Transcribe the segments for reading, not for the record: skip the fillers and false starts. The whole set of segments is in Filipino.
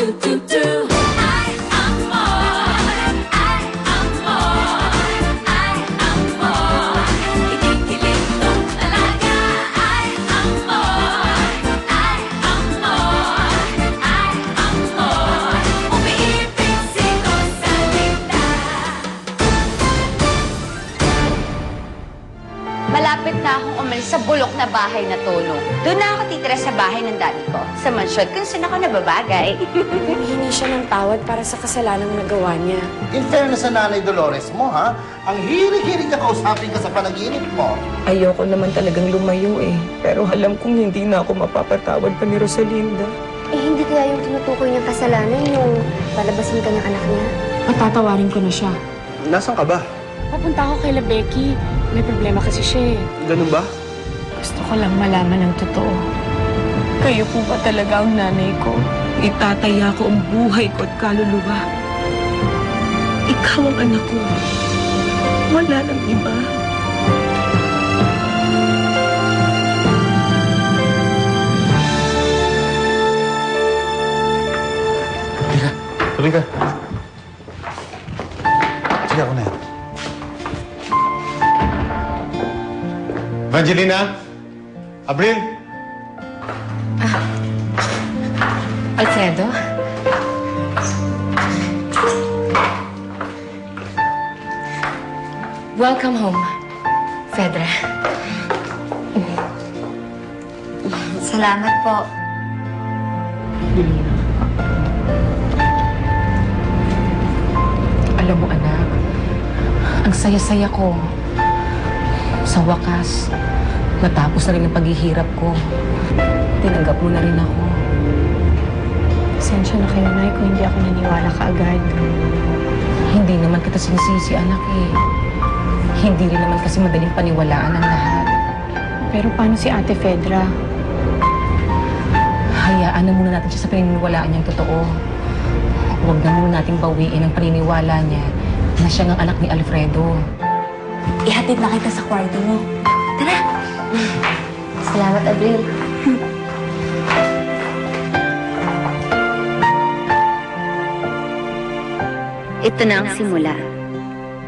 Ay, amor, ay, amor, kinikilig tong talaga. Ay, amor, ay, amor, umiibig si Rosalinda. Malapit na akong umalis sa bulok na bahay na tono. Doon na ako titira sa bahay ng daddy ko. Sa mansyon kung saan ako nababagay. Humihingi siya ng tawad para sa kasalanang nagawa niya. In fairness sa Nanay Dolores mo, ha? Ang hilig-hilig niya kausapin ka sa panaginip mo. Ayoko naman talagang lumayo eh. Pero alam kong hindi na ako mapapatawad pa ni Rosalinda. Eh, hindi kaya yung tinutukoy niyang kasalanan yung palabasin ka ng anak niya? Patatawarin ko na siya. Nasaan ka ba? Papunta ako kay Becky. May problema kasi siya eh. Ganun ba? Gusto ko lang malaman ng totoo. Kayo po ba talaga ang nanay ko? Itataya ko ang buhay ko at kaluluwa. Ikaw ang anak ko. Wala nang iba. Tuloy ka. Sige, ako na yan. Evangelina? Abril? Alfredo? Welcome home, Fedra. Salamat po. Alam mo, anak, ang saya-saya ko. Sa wakas, natapos na rin ang paghihirap ko. Tinanggap mo na rin ako. Pasensya na kayo, Nay, kung hindi ako naniwala kaagad. Hindi naman kita sinisisi, anak eh. Hindi rin naman kasi madaling paniwalaan ang lahat. Pero paano si Ate Fedra? Hayaan na muna natin siya sa paniniwalaan niyang totoo. Huwag na muna nating bawiin ang paniniwala niya na siya ang anak ni Alfredo. Ihatid na kita sa kwarto mo. Tara! Salamat, Abril. Ito na ang simula.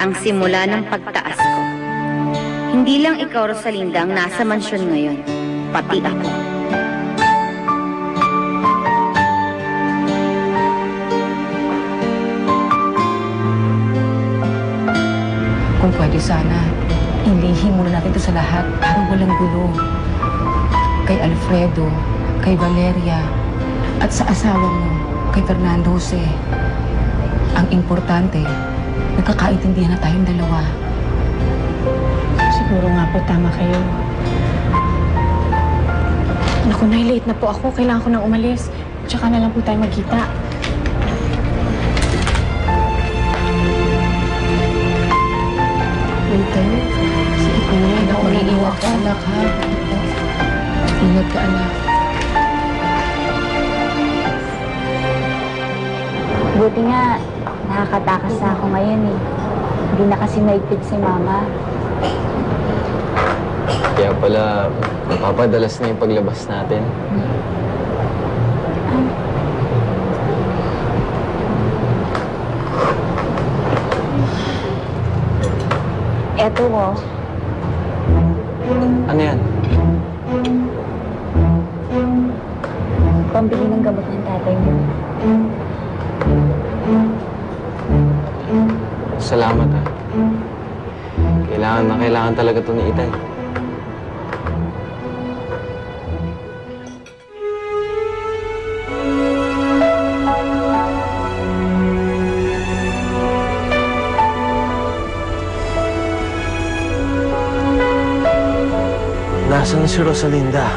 Ang simula ng pagtaas ko. Hindi lang ikaw, Rosalinda, ang nasa mansyon ngayon. Pati ako. Kung pwede sana, ilihim muna natin ito sa lahat para walang gulo. Kay Alfredo, kay Valeria, at sa asawa mo, kay Fernando Jose. Ang importante, nagkakaintindihan na tayong dalawa. Siguro nga po tama kayo. Naku, Nay, late na po ako. Kailangan ko nang umalis. Tsaka na lang po tayo magkita. Wait tayo. Sige po, Nay. Anak, mag-iingat ka, anak, ha? Ingat ka, anak. Buti nga, nakakatakas na ako ngayon eh. Hindi na kasi maigpit si Mama. Kaya pala, napapadalas na yung paglabas natin. Eto mo. Ano yan? Pambili ng gamot ng tatay mo. Salamat, ha. Kailangan talaga ito ni Itay. Nasaan si Rosalinda?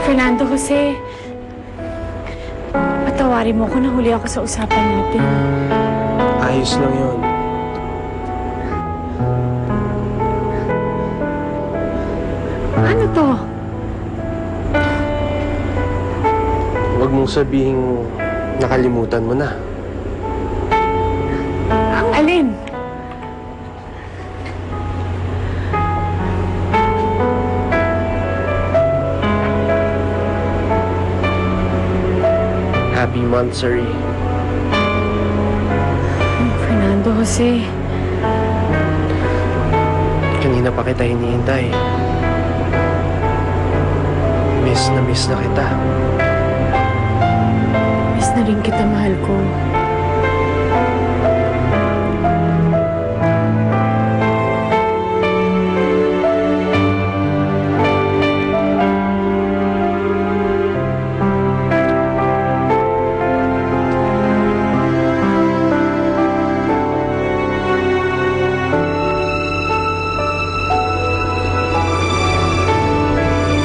Fernando Jose, patawarin mo ko, nahuli ako sa usapan natin. Ayos lang yun. Ano to? Huwag mong sabihing nakalimutan mo na. Alin? Happy Monthsary. Fernando Jose. Kanina pa kita hinihintay. Miss na kita. Miss na rin kita, mahal ko.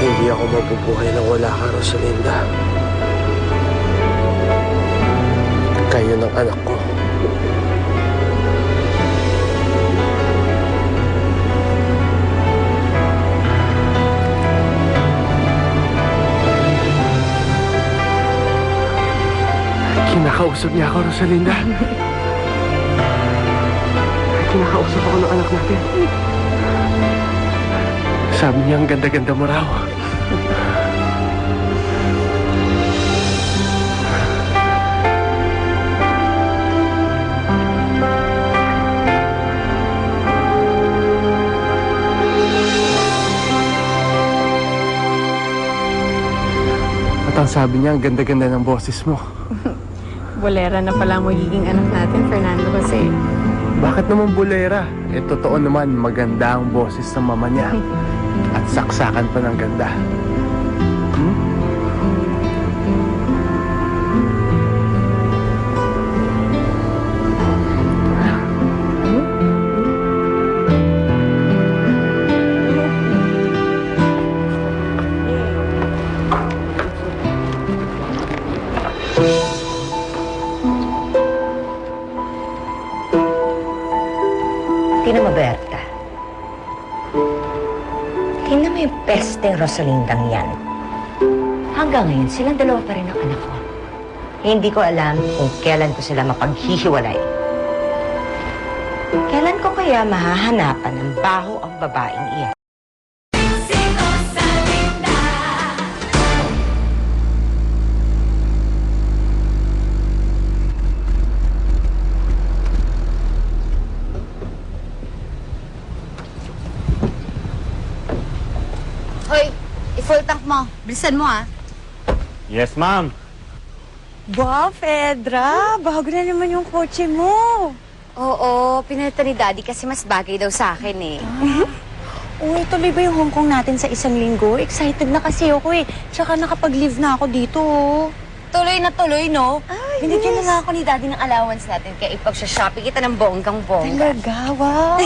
Hindi ako mabubuhay nang wala ka, Rosalinda. Kayo ng anak ko. Kinakausap niya ako, Rosalinda. Kinakausap ako ng anak natin. Sabi niya ang ganda-ganda mo raw. At ang sabi niya, ang ganda-ganda ng boses mo. Bolera na pala ang magiging anak natin, Fernando Jose. Bakit naman bulera? Eh, totoo naman, maganda ang boses ng mama niya. At saksakan pa ng ganda. Hmm? Tingnan mo, Berta. Tingnan mo yung pesteng Rosalindang yan. Hanggang ngayon, silang dalawa pa rin ang anak ko. Hindi ko alam kung kailan ko sila mapaghihiwalay. Kailan ko kaya mahahanapan ng baho ang babaeng iyan? Si Rosalinda. Hoy, i-full tank mo. Bilisan mo, ah. Yes, ma'am. Wow, Fedra! Bago na naman yung kotse mo. Oo, pinalitan ni Daddy kasi mas bagay daw sa akin, eh. Uy, tuloy ba yung Hong Kong natin sa isang linggo? Excited na kasi ako eh. Tsaka nakapag-leave na ako dito. Tuloy na tuloy, no? Ay, Binigyan yes. na nga ako ni Daddy ng allowance natin kaya ipag-shopping kita ng bonggang-bongga. Talaga, wow!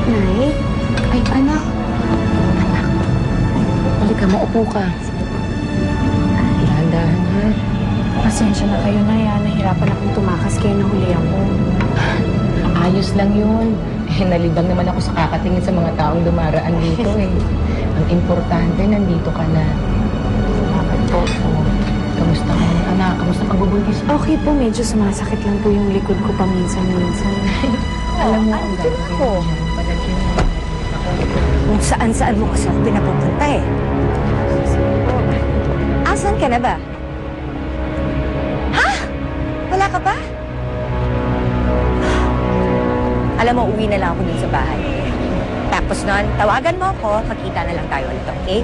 Nay? Ay, anak. Halika, maupo ka. Dahan-dahan, ha? Pasensya na kayo, Nay. Nahirapan akong tumakas kaya nahuli ako. Ayos lang yun. Eh, nalibang naman ako sa kakatingin sa mga taong dumaraan dito, eh. Ang importante, nandito ka na. Salamat po. Oh, kamusta ka, anak? Kamusta pagbubuntis? Okay po, medyo sumasakit lang po yung likod ko paminsan-minsan. Alam mo, ang gagawin ko dyan. Palagyan mo. Kung saan-saan mo kasi ako pinapupunta eh. Asan ka na ba? Ha? Wala ka pa? Alam mo, uwi na lang ako dun sa bahay. Tapos nun, tawagan mo ako, magkita na lang tayo ulit, okay?